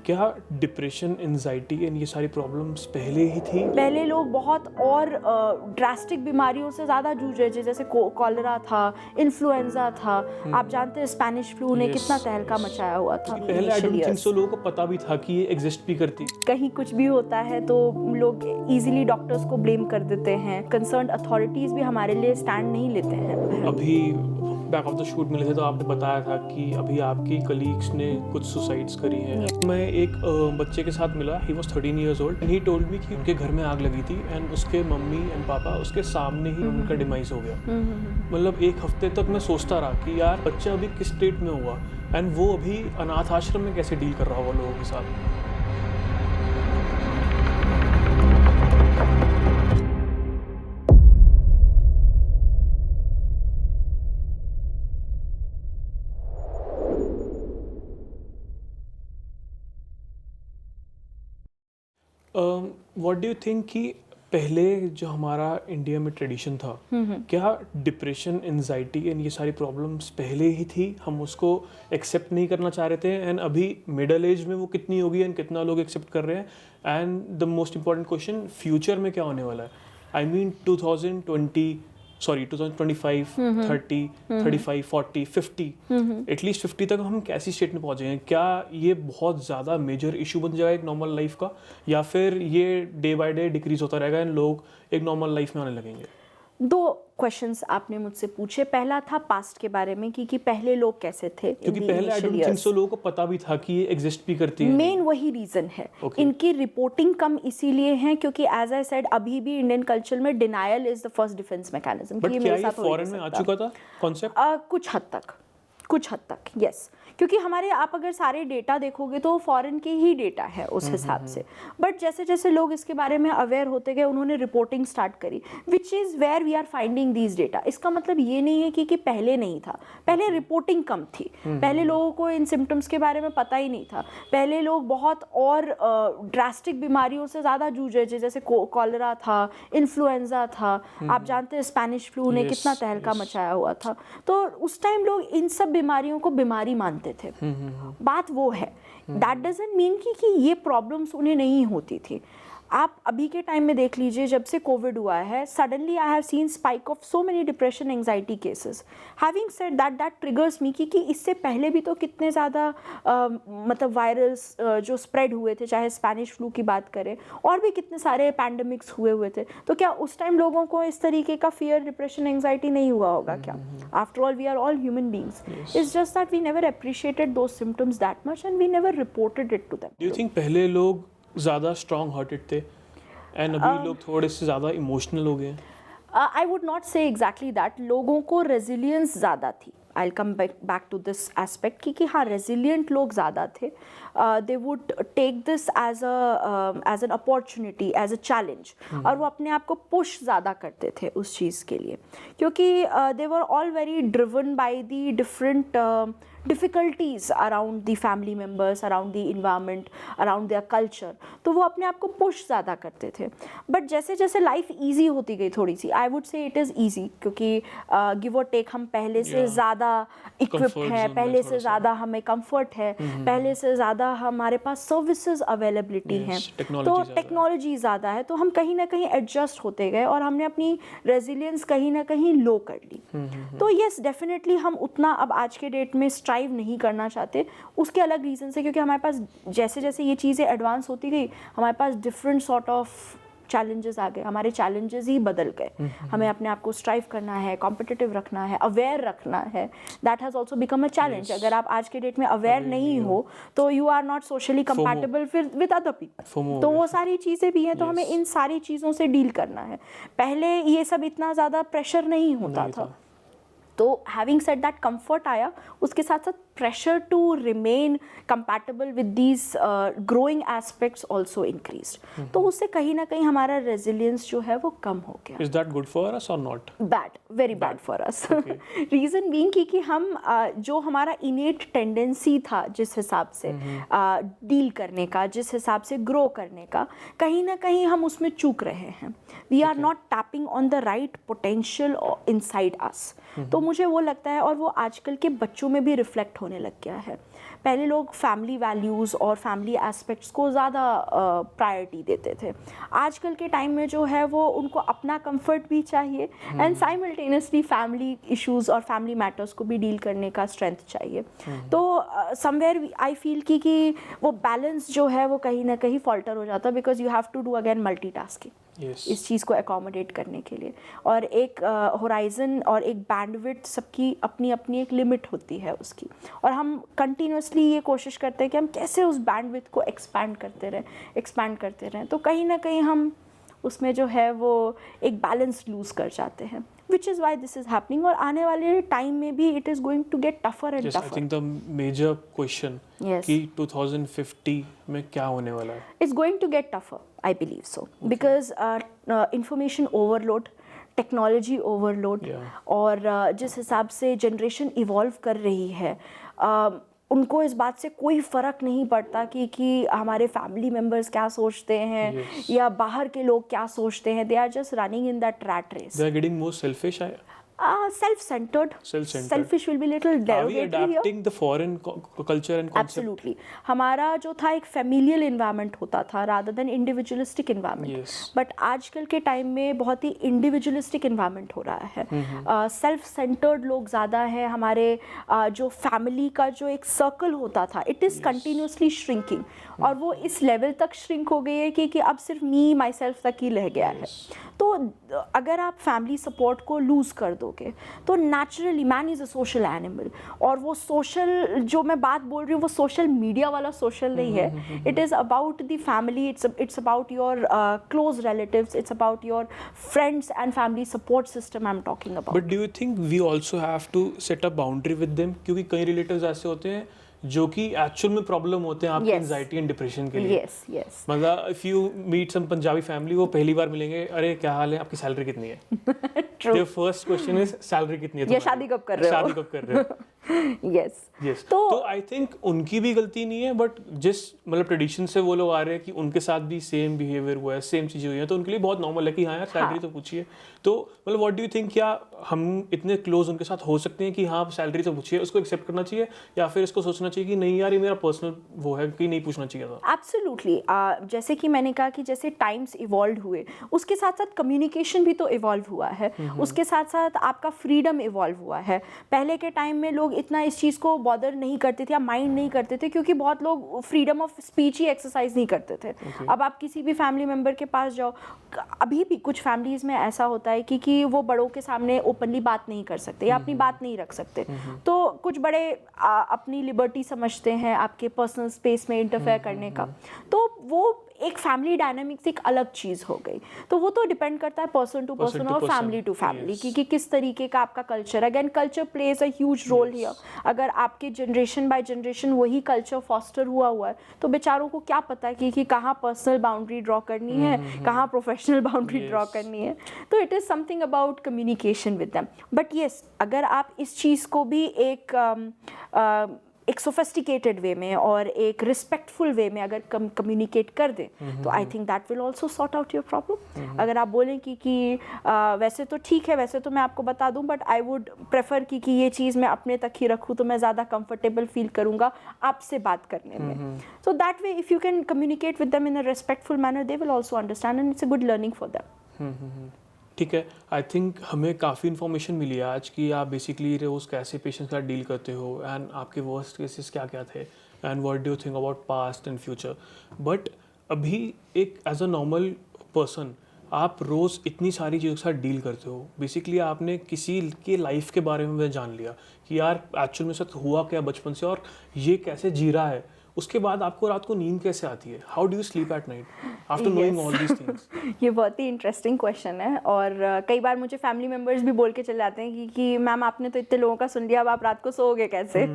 क्या depression, anxiety and ये सारी प्रॉब्लम्स पहले ही थी? पहले लोग बहुत और ड्रास्टिक बीमारियों से ज़्यादा जूझ रहे थे, जैसे कॉलरा था, इन्फ्लुएंजा था। आप जानते हैं स्पेनिश फ्लू ने कितना तहलका मचाया हुआ था। पहले आई डोंट थिंक सो लोगों को पता भी था कि ये एग्जिस्ट भी करती। कहीं कुछ भी होता है तो लोग इजीली डॉक्टर्स को ब्लेम कर देते हैं। कंसर्न्ड अथॉरिटीज़ भी हमारे लिए स्टैंड नहीं लेते हैं। अभी बैक ऑफ द शूट मिले थे तो आपने बताया था कि अभी आपकी कलीग्स ने कुछ सुसाइड्स करी हैं। मैं एक बच्चे के साथ मिला, he was 13 years old and he told me कि उनके घर में आग लगी थी एंड उसके मम्मी एंड पापा उसके सामने ही उनका डिमाइस हो गया। मतलब एक हफ्ते तक मैं सोचता रहा कि यार बच्चा अभी किस स्टेट में हुआ एंड वो अभी अनाथ आश्रम में कैसे डील कर रहा होगा लोगों के साथ। व्हाट डू यू थिंक कि पहले जो हमारा इंडिया में ट्रेडिशन था, क्या डिप्रेशन, एंजाइटी एंड ये सारी प्रॉब्लम्स पहले ही थी, हम उसको एक्सेप्ट नहीं करना चाह रहे थे एंड अभी मिडल एज में वो कितनी होगी एंड कितना लोग एक्सेप्ट कर रहे हैं? And the most important question, future में क्या होने वाला है? आई मीन 2025, 30, 35, 40, 50, एटलीस्ट 50 तक हम कैसी स्टेट में पहुंचे? क्या ये बहुत ज़्यादा मेजर इशू बन जाएगा एक नॉर्मल लाइफ का, या फिर ये डे बाय डे डिक्रीज होता रहेगा एंड लोग एक नॉर्मल लाइफ में आने लगेंगे? दो क्वेश्चंस आपने मुझसे पूछे। पहला था पास्ट के बारे में कि पहले लोग कैसे थे, क्योंकि पहले आई डोंट थिंक सो लोगों को पता भी था कि ये एग्जिस्ट भी करती है। मेन वही रीजन है। इनकी रिपोर्टिंग कम इसीलिए है क्योंकि एज आई सेड अभी भी इंडियन कल्चर में denial is the first defence mechanism. But क्या ये फॉरेन में आ चुका था कॉन्सेप्ट? कुछ हद तक यस, क्योंकि हमारे आप अगर सारे डेटा देखोगे तो फॉरेन के ही डेटा है उस हिसाब से। बट जैसे जैसे लोग इसके बारे में अवेयर होते गए उन्होंने रिपोर्टिंग स्टार्ट करी, which is where we are finding these data. इसका मतलब ये नहीं है कि पहले नहीं था, पहले रिपोर्टिंग कम थी, पहले लोगों को इन सिम्टम्स के बारे में पता ही नहीं था। पहले लोग बहुत और ड्रास्टिक बीमारियों से ज़्यादा जूझ रहे थे, जैसे कॉलरा था, इन्फ्लुएंजा था। आप जानते हैं स्पेनिश फ्लू ने कितना तहलका मचाया हुआ था। तो उस टाइम लोग इन सब बीमारियों को बीमारी मानते थे। बात वो है, दैट डजंट मीन कि ये प्रॉब्लम्स उन्हें नहीं होती थी। आप अभी के टाइम में देख लीजिए, जब से कोविड हुआ है suddenly I have seen spike of so many depression anxiety cases. Having said that triggers me कि इससे पहले भी तो कितने ज़्यादा मतलब वायरल्स जो स्प्रेड हुए थे, चाहे स्पेनिश फ्लू की बात करें और भी कितने सारे पैंडमिक्स हुए थे। तो क्या उस टाइम लोगों को इस तरीके का फियर, डिप्रेशन, एंजाइटी नहीं हुआ होगा क्या? After all we are all human beings. It's just that we never appreciated those symptoms that much and we never reported it to them. Do you think पहले लोग ज़्यादा स्ट्रॉन्ग हार्टेड थे and अभी लोग थोड़े से ज़्यादा इमोशनल हो गए हैं? I would not say exactly that. लोगों को रेजिलियंस ज़्यादा थी। I come back to this aspect कि हाँ, रेजिलियंट लोग ज़्यादा थे। They would take this as an opportunity, as a challenge, और वो अपने आप को पुश ज़्यादा करते थे उस चीज़ के लिए, क्योंकि they were all very driven by the different difficulties around the family members, around the environment, around their culture. तो वो अपने आप को पुश ज़्यादा करते थे। बट जैसे जैसे लाइफ ईजी होती गई थोड़ी सी, I would say it is easy, क्योंकि गिव और टेक हम पहले से ज़्यादा इक्विप्ड है, पहले से ज़्यादा हमें कंफर्ट है, पहले से ज़्यादा हमारे पास सर्विसेज अवेलेबिलिटी हैं, तो टेक्नोलॉजी ज़्यादा है। तो हम कहीं ना कहीं एडजस्ट होते गए और हमने अपनी रेजिलियंस कहीं ना कहीं लो कर ली। तो येस, डेफिनेटली हम उतना अब आज के डेट में स्ट्राइव नहीं करना चाहते। उसके अलग रीजन से, क्योंकि हमारे पास जैसे जैसे ये चीज़ें एडवांस होती गई, हमारे पास डिफरेंट सॉर्ट ऑफ चैलेंजेस आ गए। हमारे चैलेंजेस ही बदल गए। हमें अपने आप को स्ट्राइव करना है, कॉम्पिटिटिव रखना है, अवेयर रखना है। That has also become a challenge. अगर आप आज के डेट में अवेयर नहीं हो तो you are not socially compatible with other people. तो वो सारी चीज़ें भी हैं। तो हमें इन सारी चीज़ों से डील करना है। पहले ये सब इतना ज़्यादा प्रेशर नहीं होता था। तो हैविंग सेड दैट, कंफर्ट आया, उसके साथ साथ pressure to remain compatible with these growing aspects also increased. तो उससे कहीं ना कहीं हमारा resilience जो है वो कम हो गया। Is that good for us or not? Bad, very bad for us. Reason being कि हम जो हमारा innate tendency था जिस हिसाब से डील करने का, जिस हिसाब से ग्रो करने का, कहीं ना कहीं हम उसमें चूक रहे हैं। We are not tapping on the right potential inside us. तो मुझे वो लगता है, और वो आजकल के बच्चों में भी रिफ्लेक्ट होने लग गया है। पहले लोग फैमिली वैल्यूज़ और फैमिली एस्पेक्ट्स को ज़्यादा प्रायोरिटी देते थे। आजकल के टाइम में जो है वो उनको अपना कंफर्ट भी चाहिए एंड साइमल्टेनियसली फैमिली इश्यूज़ और फैमिली मैटर्स को भी डील करने का स्ट्रेंथ चाहिए। तो समवेयर आई फील कि वो बैलेंस जो है वो कहीं ना कहीं फॉल्टर हो जाता है, because you have to do again multitasking इस चीज़ को अकोमोडेट करने के लिए। और एक होराइजन और एक बैंडविड्थ सबकी अपनी अपनी एक लिमिट होती है उसकी, और हम कंटिन्यूसली ये कोशिश करते हैं कि हम कैसे उस बैंडविड्थ को एक्सपैंड करते रहें, तो कहीं ना कहीं हम उसमें जो है वो एक बैलेंस लूज़ कर जाते हैं, which is why this is happening। और आने वाले टाइम में भी it is going to get tougher and Yes, tougher। I think the major question Yes। कि 2050 में क्या होने वाला है? It's going to get tougher, I believe so, because information overload, technology overload, और जिस हिसाब से जनरेशन इवॉल्व कर रही है, उनको इस बात से कोई फ़र्क नहीं पड़ता कि हमारे फैमिली मेम्बर्स क्या सोचते हैं या बाहर के लोग क्या सोचते हैं। They are just running in that rat race. They are getting more selfish. Self-centered. Selfish will be little derogatory here. Are we adapting the foreign culture and concept? Absolutely. हमारा जो था एक familial environment होता था rather than individualistic environment. Yes. But आजकल के time में बहुत ही individualistic environment हो रहा है। Self-centered लोग ज़्यादा है। हमारे जो family का जो एक circle होता था, it is continuously shrinking, और वो इस level तक shrink हो गई है कि अब सिर्फ me myself तक ही रह गया है। तो अगर आप फैमिली सपोर्ट को लूज़ कर दोगे तो naturally man is a social animal, और वो सोशल जो मैं बात बोल रही हूँ वो सोशल मीडिया वाला सोशल नहीं है। It is about the family, it's about your close relatives, it's about your friends and family support system I am talking about. But do you think we also have to set a boundary with them? क्योंकि कई relatives ऐसे होते हैं जो कि actual में problem होते हैं आपकी एंजाइटी एंड डिप्रेशन के लिए। yes। मतलब if you meet some Punjabi family, वो पहली बार मिलेंगे, अरे क्या हाल है, आपकी सैलरी कितनी है? True। Their first question is salary कितनी है? या शादी कब कर रहे हो? Yes। तो आई थिंक उनकी भी गलती नहीं है, बट जिस मतलब ट्रेडिशन से वो लोग आ रहे हैं कि उनके साथ भी सेम बिहेवियर हुआ है, सेम चीज़ें हुई हैं, तो उनके लिए बहुत नॉर्मल है कि हाँ यार सैलरी तो पूछिए। तो मतलब व्हाट डू यू थिंक, क्या हम इतने क्लोज उनके साथ हो सकते हैं कि हाँ सैलरी तो पूछिए, उसको एक्सेप्ट करना चाहिए, या फिर इसको सोचना चाहिए कि नहीं यार ये मेरा पर्सनल वो है कि नहीं पूछना चाहिए था? एब्सोल्युटली। जैसे कि मैंने कहा कि जैसे टाइम्स इवॉल्व हुए, उसके साथ साथ कम्युनिकेशन भी तो इवॉल्व हुआ है, उसके साथ साथ आपका फ्रीडम इवॉल्व हुआ है। पहले के टाइम में लोग इतना इस चीज़ को बॉदर नहीं करते थे या माइंड नहीं करते थे, क्योंकि बहुत लोग freedom of speech he exercise नहीं करते थे। अब आप किसी भी फैमिली मेम्बर के पास जाओ, अभी भी कुछ फैमिलीज़ में ऐसा होता है कि वो बड़ों के सामने ओपनली बात नहीं कर सकते या अपनी बात नहीं रख सकते, तो कुछ बड़े अपनी लिबर्टी समझते हैं आपके पर्सनल स्पेस में इंटरफेयर करने का, तो वो एक फैमिली डायनामिक्स एक अलग चीज़ हो गई। तो वो तो डिपेंड करता है पर्सन टू पर्सन और फैमिली टू फैमिली कि किस तरीके का आपका कल्चर है। Again culture plays a huge role here. अगर आपके जनरेशन बाय जनरेशन वही कल्चर फॉस्टर हुआ है, तो बेचारों को क्या पता है कि कहाँ पर्सनल बाउंड्री ड्रॉ करनी है, कहाँ प्रोफेशनल बाउंड्री ड्रॉ करनी है। तो it is something about communication with them. But yes, अगर आप इस चीज़ को भी एक सोफिस्टिकेटेड वे में और एक रिस्पेक्टफुल वे में अगर कम्युनिकेट कर दें, तो I think that will also sort out your problem. अगर आप बोलें कि वैसे तो ठीक है, वैसे तो मैं आपको बता दूं, बट आई वुड प्रेफर कि ये चीज़ मैं अपने तक ही रखूं, तो मैं ज़्यादा कंफर्टेबल फील करूंगा आपसे बात करने में। So that way if you can communicate with them in a respectful manner, they will also understand and it's a good learning for them. ठीक है, आई थिंक हमें काफ़ी इन्फॉर्मेशन मिली है आज कि आप बेसिकली रोज़ कैसे पेशेंट्स के साथ डील करते हो, एंड आपके वर्स्ट केसेस क्या क्या थे, and what do you think about past and future. But अभी एक एज अ नॉर्मल पर्सन आप रोज़ इतनी सारी चीज़ों के साथ डील करते हो, बेसिकली आपने किसी के लाइफ के बारे में जान लिया कि यार एक्चुअल में साथ हुआ क्या बचपन से और ये कैसे जी रहा है, उसके बाद आपको रात को नींद कैसे आती है? How do you sleep at night after knowing all these things? ये बहुत ही इंटरेस्टिंग क्वेश्चन है, और कई बार मुझे फैमिली मेम्बर्स भी बोल के चले जाते हैं कि मैम आपने तो इतने लोगों का सुन लिया, अब आप रात को सोओगे कैसे?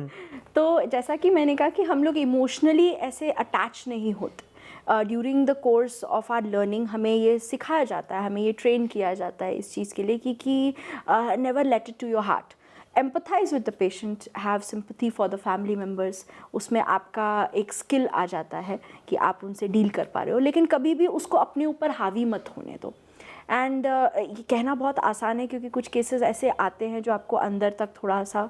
तो जैसा कि मैंने कहा कि हम लोग इमोशनली ऐसे अटैच नहीं होते। During the course of our learning हमें ये सिखाया जाता है, हमें ये ट्रेन किया जाता है इस चीज़ के लिए कि never let it to your heart, empathize with the patient, have sympathy for the family members। उसमें आपका एक स्किल आ जाता है कि आप उनसे डील कर पा रहे हो, लेकिन कभी भी उसको अपने ऊपर हावी मत होने दो। एंड ये कहना बहुत आसान है क्योंकि कुछ केसेस ऐसे आते हैं जो आपको अंदर तक थोड़ा सा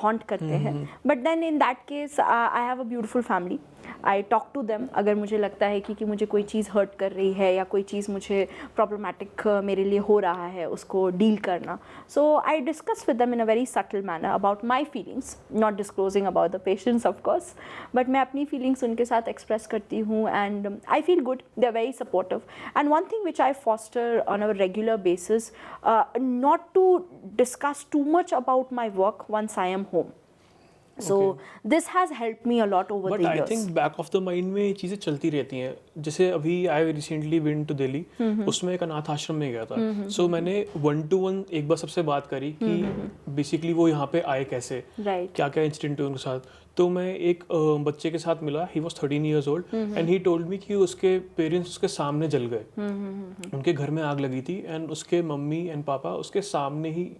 हॉन्ट करते हैं, but then in that case I have a beautiful family, I talk to them अगर मुझे लगता है कि मुझे कोई चीज़ हर्ट कर रही है या कोई चीज़ मुझे प्रॉब्लमेटिक मेरे लिए हो रहा है उसको डील करना. So I discuss with them in a very subtle manner about my feelings, not disclosing about the patients of course, but मैं अपनी फीलिंग्स उनके साथ एक्सप्रेस करती हूँ and I feel good, they are very supportive. And one thing which I foster on a regular basis, not to discuss too much about my work once I am home. So this has helped me a lot over the years. But I think back of the mind में ये चीज़ें चलती रहती हैं. जैसे अभी I recently went to Delhi, उसमें एक अनाथ आश्रम में गया था. So मैंने 1-to-1 एक बार सबसे बात करी कि बेसिकली वो यहाँ पे आए कैसे, क्या क्या इंसिडेंट हुए उनके साथ. तो मैं एक बच्चे के साथ मिला, he was 13 years old and he told me कि उसके पेरेंट्स उसके सामने जल गए. उनके घर में आग लगी थी एंड उसके मम्मी एंड पापा उसके सामने ही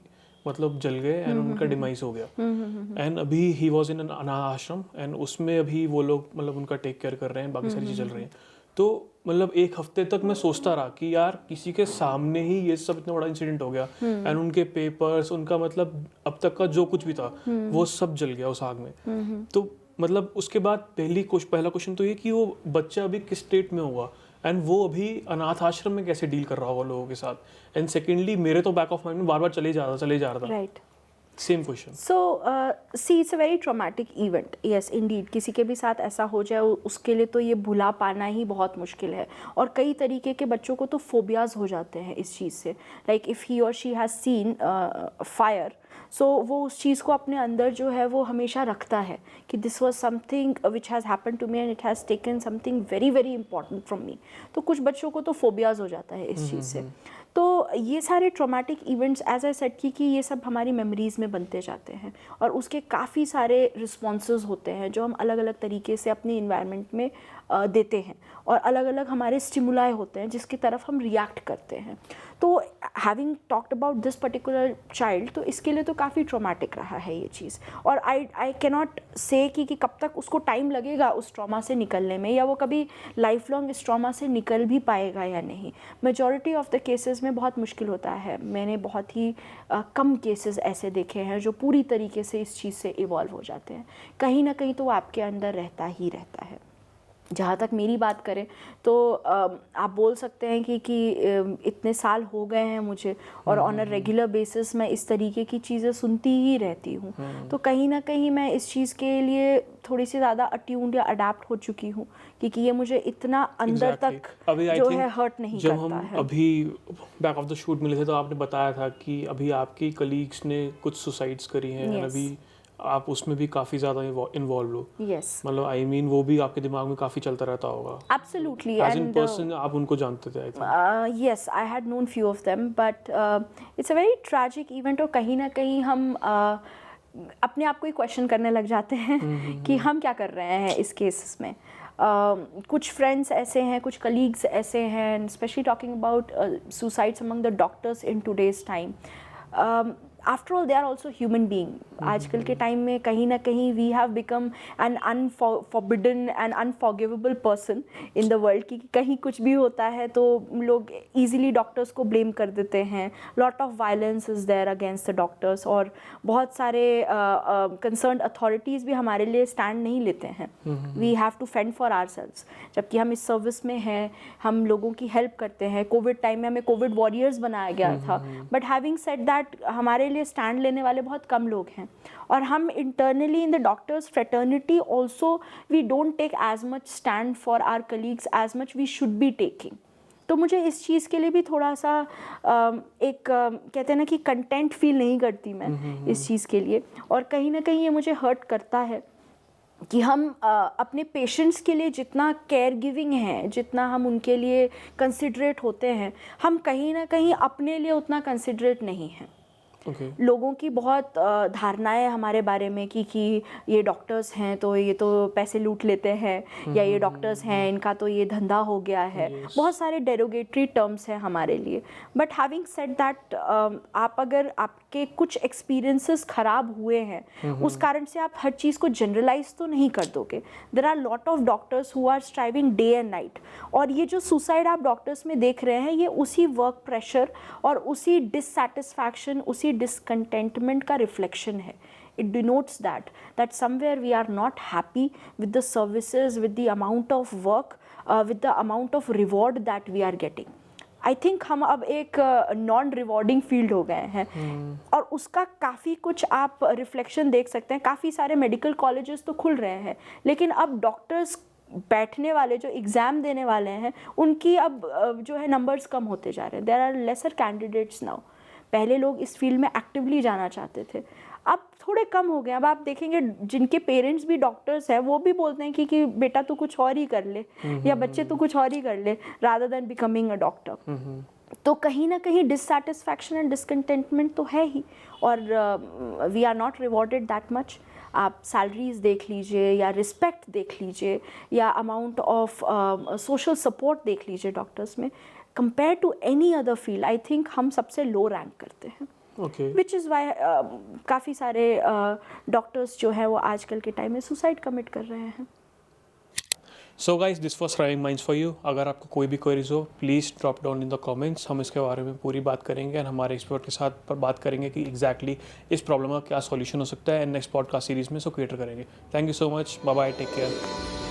मतलब जल गए एंड उनका डिमाइस हो गया. एंड अभी ही वॉज इन अनाथ आश्रम एंड उसमें अभी वो लोग मतलब उनका टेक केयर कर रहे हैं, बाकी सारी चीज़ चल रही हैं. तो मतलब एक हफ्ते तक मैं सोचता रहा कि यार किसी के सामने ही ये सब इतना बड़ा इंसिडेंट हो गया एंड उनके पेपर्स, उनका मतलब अब तक का जो कुछ भी था वो सब जल गया उस आग में. तो मतलब उसके बाद पहला क्वेश्चन तो ये कि वो बच्चा अभी किस स्टेट में होगा एंड वो अभी अनाथ आश्रम में कैसे डील कर रहा होगा लोगों के साथ. एंड सेकेंडली मेरे तो बैक ऑफ माइंड में बार बार चले जा रहा था. Right. Same question. So see it's a very traumatic event. Yes Indeed, किसी के भी साथ ऐसा हो जाए उसके लिए तो ये भुला पाना ही बहुत मुश्किल है. और कई तरीके के बच्चों को तो फोबियाज हो जाते हैं इस चीज़ से. लाइक इफ़ ही और शी हैज़ सीन फायर, सो वो उस चीज़ को अपने अंदर जो है वो हमेशा रखता है कि this was something which has happen to me and it has taken something very very important from me. तो कुछ बच्चों को तो फोबियाज हो जाता है इस चीज़ से. तो ये सारे traumatic events as I said कि ये सब हमारी मेमोरीज़ में बनते जाते हैं और उसके काफ़ी सारे रिस्पॉन्सेज होते हैं जो हम अलग अलग तरीके से अपनी इन्वायरमेंट में देते हैं और अलग अलग हमारे स्टिमुलाई होते हैं जिसकी तरफ हम रिएक्ट करते हैं. तो having talked about this particular child, तो इसके लिए तो काफ़ी ट्रॉमेटिक रहा है ये चीज़. और आई कैनॉट से कि कब तक उसको टाइम लगेगा उस ट्रॉमा से निकलने में, या वो कभी लाइफ लॉन्ग इस ट्रॉमा से निकल भी पाएगा या नहीं. मेजॉरिटी ऑफ द केसेस में बहुत मुश्किल होता है. मैंने बहुत ही कम केसेस ऐसे देखे हैं जो पूरी तरीके से इस चीज़ से इवॉल्व हो जाते हैं. कहीं ना कहीं तो वो आपके अंदर रहता ही रहता है. जहाँ तक मेरी बात करें तो आप बोल सकते हैं कि इतने साल हो गए हैं मुझे और ऑन अ रेगुलर बेसिस मैं इस तरीके की चीज़ें सुनती ही रहती हूँ. तो कहीं ना कहीं मैं इस चीज़ के लिए थोड़ी सी ज़्यादा अट्यून्ड या अडेप्ट हो चुकी हूँ क्योंकि ये मुझे इतना अंदर तक जो है हर्ट नहीं जब करता हम है. अभी बैक ऑफ द शूट मिले थे तो आपने बताया था कि अभी आपकी कलीग्स ने कुछ सुसाइड्स करी हैं एंड अभी आप उसमें भी काफ़ी ज़्यादा इन्वॉल्व हो. यस, मतलब आई मीन वो भी आपके दिमाग में काफ़ी चलता रहता होगा. एब्सोल्युटली. एज इन पर्सन आप उनको जानते थे? I think yes, I had known few of them, but it's a very tragic event. और कहीं ना कहीं हम अपने आप को ही क्वेश्चन करने लग जाते हैं कि हम क्या कर रहे हैं इस केसेस में. कुछ फ्रेंड्स ऐसे हैं, कुछ कलीग्स ऐसे हैं, specially talking about suicides among the doctors in today's time. After all they are also human being. आजकल के टाइम में कहीं ना कहीं we have become an unforbidden and unforgivable person in the world कि कहीं कुछ भी होता है तो लोग ईजिली डॉक्टर्स को ब्लेम कर देते हैं. Lot of violence is there against the doctors और बहुत सारे कंसर्न्ड अथॉरिटीज़ भी हमारे लिए स्टैंड नहीं लेते हैं. We have to fend for ourselves. जबकि हम इस सर्विस में हैं, हम लोगों की हेल्प करते हैं. कोविड टाइम में हमें कोविड वॉरियर्स बनाया गया था, बट हैविंग सेड दैट हमारे लिए स्टैंड लेने वाले बहुत कम लोग हैं. और हम internally in the doctors fraternity also we don't take as much stand for our colleagues as much we should be taking. तो मुझे इस चीज़ के लिए भी थोड़ा सा एक कहते हैं ना कि कंटेंट फील नहीं करती मैं इस चीज़ के लिए. और कहीं ना कहीं ये मुझे हर्ट करता है कि हम अपने पेशेंट्स के लिए जितना केयर गिविंग है, जितना हम उनके लिए कंसिडरेट होते हैं, हम कहीं ना कहीं अपने लिए उतना कंसिडरेट नहीं हैं. Okay. लोगों की बहुत धारणाएं हमारे बारे में कि ये डॉक्टर्स हैं तो ये तो पैसे लूट लेते हैं, या ये डॉक्टर्स हैं इनका तो ये धंधा हो गया है. Yes. बहुत सारे डेरोगेटरी टर्म्स हैं हमारे लिए. बट हैविंग सेड दैट, आप अगर आपके कुछ एक्सपीरियंसेस खराब हुए हैं उस कारण से आप हर चीज़ को जनरलाइज तो नहीं कर दोगे. There are lot of doctors who are striving day and night, और ये जो सुसाइड आप डॉक्टर्स में देख रहे हैं ये उसी वर्क प्रेशर और उसी डिससेटिस्फैक्शन, उसी डिसकंटेंटमेंट का रिफ्लेक्शन है. It denotes that somewhere we are not happy with the services, with the amount of work, with the amount of reward that we are getting. I think हम अब एक non rewarding field हो गए हैं. और उसका काफ़ी कुछ आप रिफ्लेक्शन देख सकते हैं. काफ़ी सारे मेडिकल कॉलेजेस तो खुल रहे हैं, लेकिन अब डॉक्टर्स बैठने वाले जो एग्ज़ाम देने वाले हैं उनकी अब जो है नंबर्स कम होते जा रहे हैं. There are lesser candidates now. पहले लोग इस फील्ड में एक्टिवली जाना चाहते थे, अब थोड़े कम हो गए. अब आप देखेंगे जिनके पेरेंट्स भी डॉक्टर्स हैं वो भी बोलते हैं कि बेटा तू कुछ और ही कर ले, या बच्चे तू कुछ और ही कर ले, rather than becoming a doctor. तो कहीं ना कहीं डिससेटिस्फैक्शन एंड डिसकंटेंटमेंट तो है ही, और we are not rewarded that much. आप सैलरीज देख लीजिए, या रिस्पेक्ट देख लीजिए, या अमाउंट ऑफ सोशल सपोर्ट देख लीजिए डॉक्टर्स में, compare to any other field I think हम सबसे लो रैंक करते हैं. विच इज़ वाई काफ़ी सारे डॉक्टर्स जो है वो आजकल के टाइम में सुसाइड कमिट कर रहे हैं. So guys, this was striving minds for you. अगर आपको कोई भी क्वेरीज हो please drop down in the comments. हम इसके बारे में पूरी बात करेंगे और हमारे एक्सपर्ट के साथ पर बात करेंगे कि एग्जैक्टली इस प्रॉब्लम का क्या सॉल्यूशन हो सकता है. एंड नेक्स्ट पॉडकास्ट सीरीज में इसको क्रिएट करेंगे. Thank you so much. Bye bye. Take care.